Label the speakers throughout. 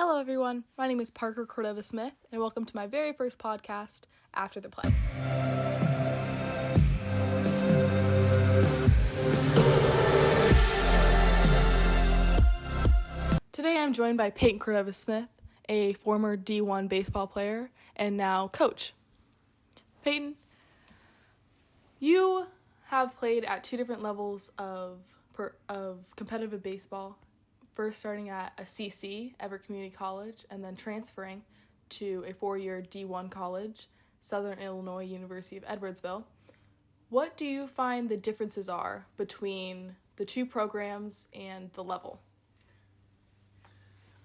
Speaker 1: Hello everyone, my name is Peyton Cordova-Smith, and welcome to my very first podcast, After the Play. Today I'm joined by Peyton Cordova-Smith, a former D1 baseball player and now coach. Peyton, you have played at two different levels of competitive baseball. First starting at a CC, Everett Community College, and then transferring to a 4-year D1 college, Southern Illinois University of Edwardsville. What do you find the differences are between the two programs and the level?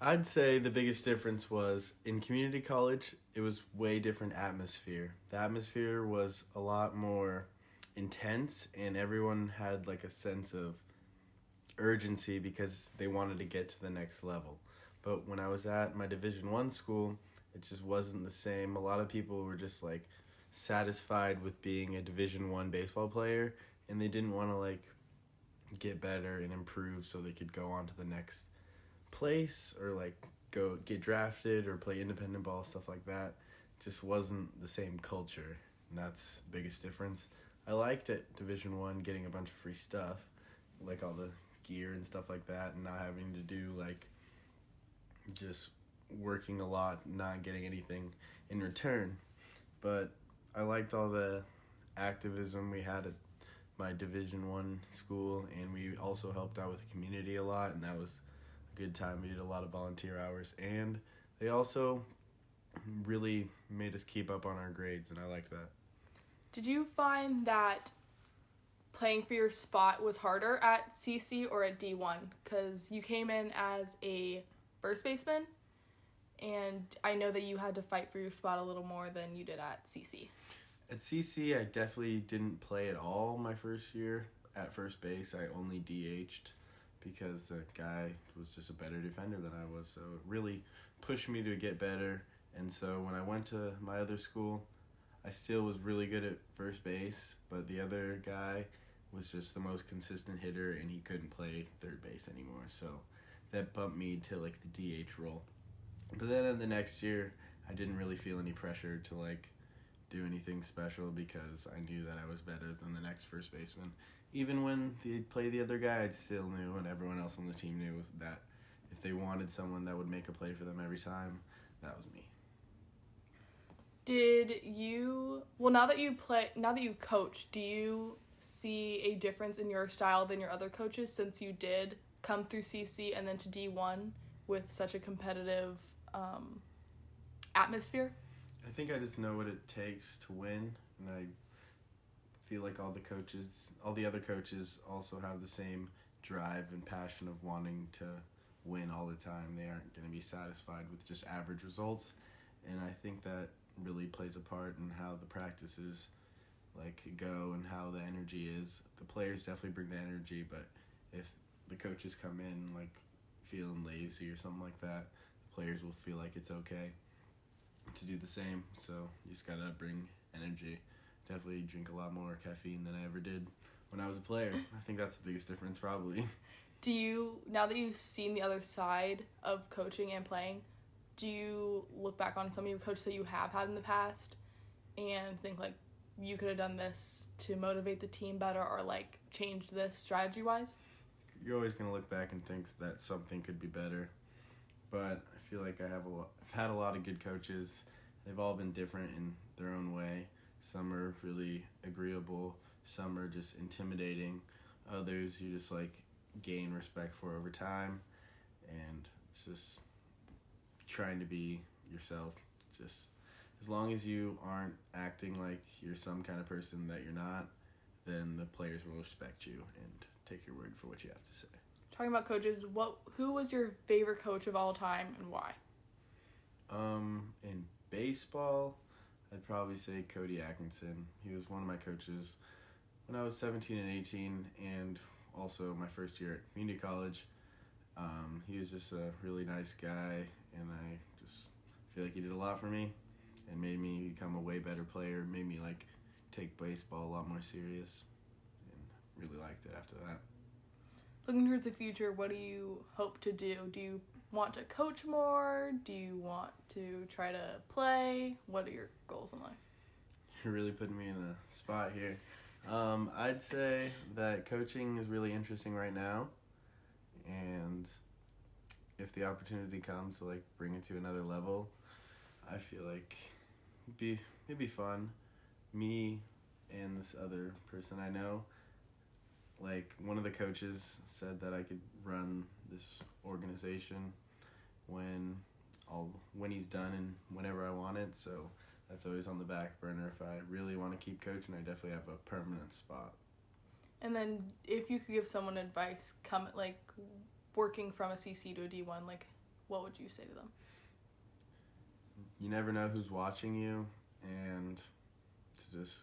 Speaker 2: I'd say the biggest difference was in community college, it was way different atmosphere. The atmosphere was a lot more intense, and everyone had like a sense of urgency because they wanted to get to the next level. But when I was at my Division I school, it just wasn't the same. A lot of people were just like satisfied with being a Division I baseball player, and they didn't want to like get better and improve so they could go on to the next place or like go get drafted or play independent ball, stuff like that. It just wasn't the same culture, and that's the biggest difference. I liked at Division I getting a bunch of free stuff, like all the gear and stuff like that, and not having to do like just working a lot, not getting anything in return. But I liked all the activism we had at my Division I school, and we also helped out with the community a lot, and that was a good time. We did a lot of volunteer hours, and they also really made us keep up on our grades, and I liked that.
Speaker 1: Did you find that playing for your spot was harder at CC or at D1? Because you came in as a first baseman, and I know that you had to fight for your spot a little more than you did at CC.
Speaker 2: At CC, I definitely didn't play at all my first year at first base. I only DH'd because the guy was just a better defender than I was, so it really pushed me to get better. And so when I went to my other school, I still was really good at first base, but the other guy was just the most consistent hitter, and he couldn't play third base anymore. So that bumped me to like the DH role. But then in the next year, I didn't really feel any pressure to like do anything special because I knew that I was better than the next first baseman. Even when they'd play the other guy, I still knew, and everyone else on the team knew, that if they wanted someone that would make a play for them every time, that was me.
Speaker 1: Now that you coach, do you see a difference in your style than your other coaches, since you did come through CC and then to D1 with such a competitive atmosphere?
Speaker 2: I think I just know what it takes to win, and I feel like all the other coaches also have the same drive and passion of wanting to win all the time. They aren't going to be satisfied with just average results, and I think that really plays a part in how the practices like go and how the energy is. The players definitely bring the energy, but if the coaches come in like feeling lazy or something like that, the players will feel like it's okay to do the same. So you just gotta bring energy. Definitely drink a lot more caffeine than I ever did when I was a player. I think that's the biggest difference probably.
Speaker 1: Now that you've seen the other side of coaching and playing, do you look back on some of your coaches that you have had in the past and think like you could have done this to motivate the team better, or like change this strategy wise?
Speaker 2: You're always going to look back and think that something could be better, but I feel like I've had a lot of good coaches. They've all been different in their own way. Some are really agreeable, some are just intimidating, others you just like gain respect for over time, and it's just trying to be yourself. Just as long as you aren't acting like you're some kind of person that you're not, then the players will respect you and take your word for what you have to say.
Speaker 1: Talking about coaches, who was your favorite coach of all time and why?
Speaker 2: In baseball, I'd probably say Cody Atkinson. He was one of my coaches when I was 17 and 18, and also my first year at community college. He was just a really nice guy, and I just feel like he did a lot for me and made me become a way better player, made me like take baseball a lot more serious, and really liked it after that.
Speaker 1: Looking towards the future, what do you hope to do? Do you want to coach more? Do you want to try to play? What are your goals in life?
Speaker 2: You're really putting me in a spot here. I'd say that coaching is really interesting right now, and if the opportunity comes to like bring it to another level, I feel like it'd be fun. Me and this other person I know, like one of the coaches said that I could run this organization when he's done and whenever I want it. So that's always on the back burner. If I really want to keep coaching, I definitely have a permanent spot.
Speaker 1: And then if you could give someone advice, working from a CC to a D1, like, what would you say to them?
Speaker 2: You never know who's watching you, and to just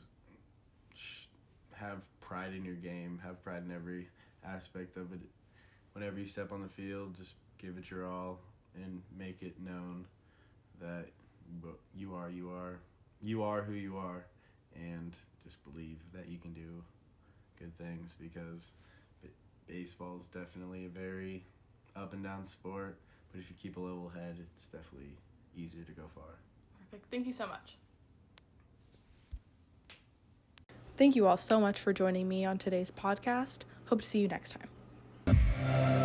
Speaker 2: have pride in your game, have pride in every aspect of it. Whenever you step on the field, just give it your all and make it known that you are who you are, and just believe that you can do good things, because baseball is definitely a very up and down sport, but if you keep a level head, it's definitely easier to go far.
Speaker 1: Perfect. Thank you so much.
Speaker 3: Thank you all so much for joining me on today's podcast. Hope to see you next time.